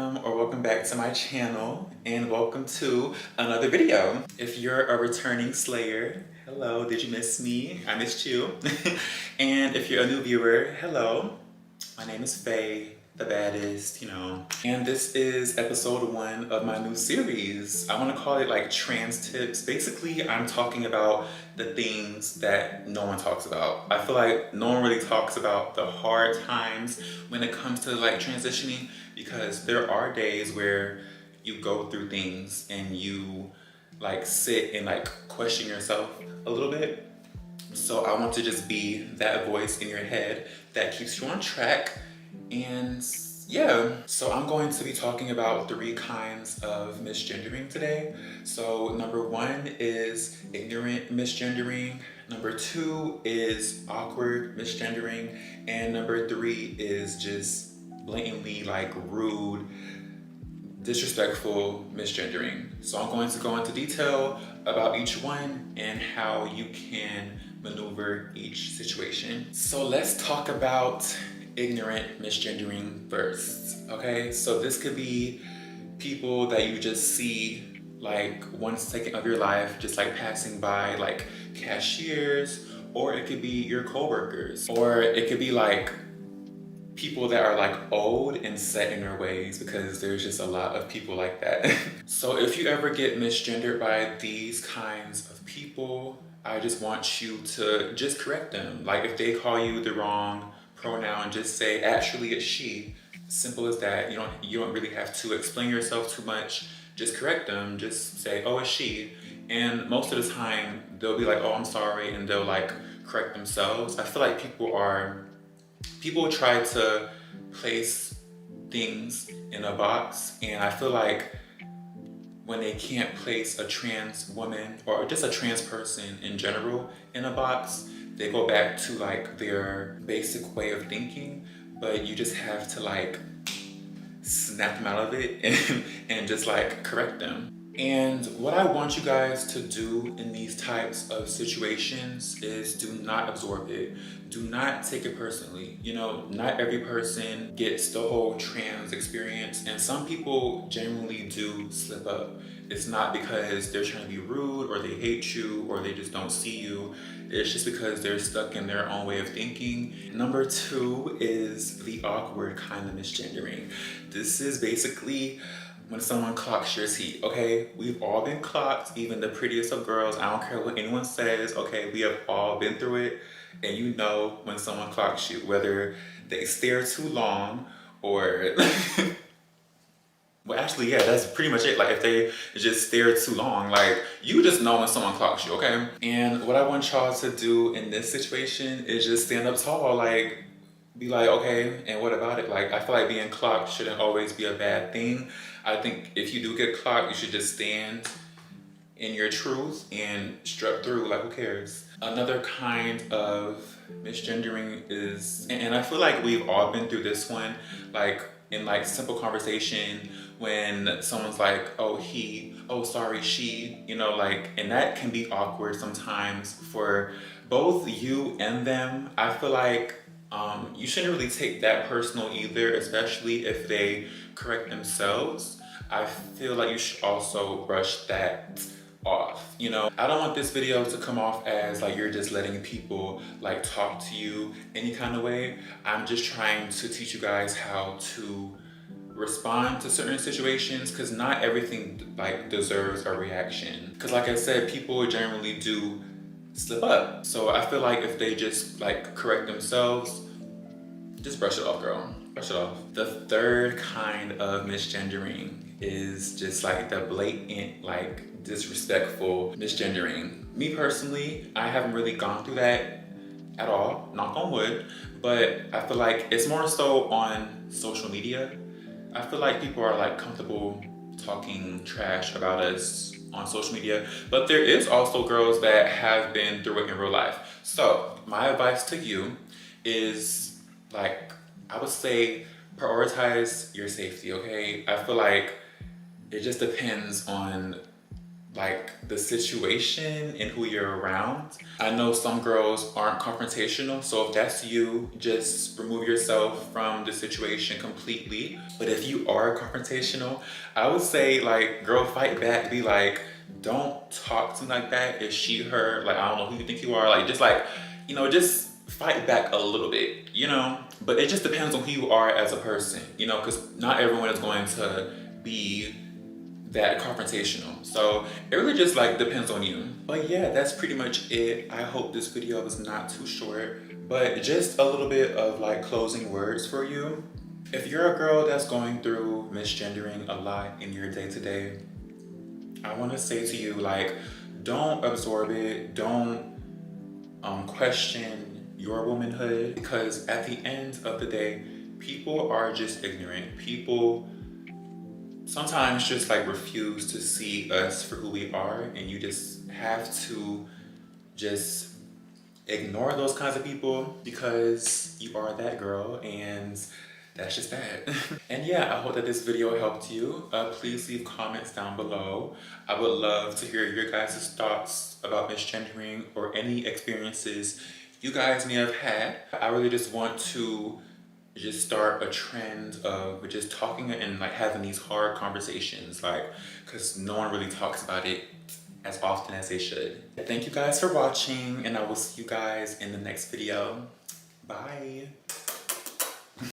welcome back to my channel and welcome to another video. If you're a returning Slayer, hello, did you miss me? I missed you. And if you're a new viewer, hello, my name is Faye, the baddest, And this is episode 1 of my new series. I want to call it like trans tips. Basically, I'm talking about the things that no one talks about. I feel like no one really talks about the hard times when it comes to like transitioning, because there are days where you go through things and you like sit and like question yourself a little bit. So I want to just be that voice in your head that keeps you on track. And yeah, so I'm going to be talking about 3 kinds of misgendering today. So number 1 is ignorant misgendering. Number 2 is awkward misgendering. And number 3 is just blatantly like rude, disrespectful misgendering. So I'm going to go into detail about each one and how you can maneuver each situation. So let's talk about ignorant misgendering first. Okay, so this could be people that you just see like 1 second of your life, just like passing by, like cashiers, or it could be your coworkers, or it could be like people that are like old and set in their ways, because there's just a lot of people like that. So if you ever get misgendered by these kinds of people, I just want you to just correct them. Like if they call you the wrong pronoun, just say actually it's she. Simple as that. You don't really have to explain yourself too much. Just correct them. Just say, oh, it's she. And most of the time they'll be like, oh, I'm sorry, and they'll like correct themselves. I feel like people try to place things in a box, and I feel like when they can't place a trans woman or just a trans person in general in a box, they go back to like their basic way of thinking. But you just have to like snap them out of it and just like correct them. And what I want you guys to do in these types of situations is do not absorb it. Do not take it personally. Not every person gets the whole trans experience, and some people genuinely do slip up. It's not because they're trying to be rude or they hate you or they just don't see you. It's just because they're stuck in their own way of thinking. Number 2 is the awkward kind of misgendering. This is basically when someone clocks your teeth, okay? We've all been clocked, even the prettiest of girls. I don't care what anyone says, okay? We have all been through it. And you know when someone clocks you, whether they stare too long or... Well, actually, yeah, that's pretty much it. Like, if they just stare too long, like, you just know when someone clocks you, okay? And what I want y'all to do in this situation is just stand up tall, like, be like, okay, and what about it? Like, I feel like being clocked shouldn't always be a bad thing. I think if you do get clocked, you should just stand in your truth and strut through, like, who cares? Another kind of misgendering is, and I feel like we've all been through this one, like, in like simple conversation, when someone's like, oh, he, oh, sorry, she, like, and that can be awkward sometimes for both you and them. I feel like you shouldn't really take that personal either, especially if they correct themselves. I feel like you should also brush that off. I don't want this video to come off as like you're just letting people like talk to you any kind of way. I'm just trying to teach you guys how to respond to certain situations, because not everything like deserves a reaction. Because like I said, people generally do slip up. So I feel like if they just like correct themselves, just brush it off, girl. Brush it off. The 3rd kind of misgendering is just like the blatant, like disrespectful misgendering. Me personally, I haven't really gone through that at all, knock on wood, but I feel like it's more so on social media. I feel like people are like comfortable talking trash about us on social media, but there is also girls that have been through it in real life. So my advice to you is, like, I would say prioritize your safety, okay? I feel like it just depends on like the situation and who you're around. I know some girls aren't confrontational, so if that's you, just remove yourself from the situation completely. But if you are confrontational, I would say like, girl, fight back. Be like, don't talk to me like that. Is she, her? Like, I don't know who you think you are. Like, just like, you know, just fight back a little bit, you know? But it just depends on who you are as a person, you know, because not everyone is going to be that confrontational. So it really just like depends on you. But yeah, that's pretty much it. I hope this video was not too short, but just a little bit of like closing words for you. If you're a girl that's going through misgendering a lot in your day-to-day, I want to say to you, like, don't absorb it. Don't question your womanhood, because at the end of the day, people are just ignorant. People sometimes just like refuse to see us for who we are, and you just have to just ignore those kinds of people because you are that girl, and that's just that. And yeah, I hope that this video helped you. Please leave comments down below. I would love to hear your guys' thoughts about misgendering or any experiences you guys may have had. I really just want to just start a trend of just talking and like having these hard conversations, like, because no one really talks about it as often as they should. Thank you guys for watching, and I will see you guys in the next video. Bye.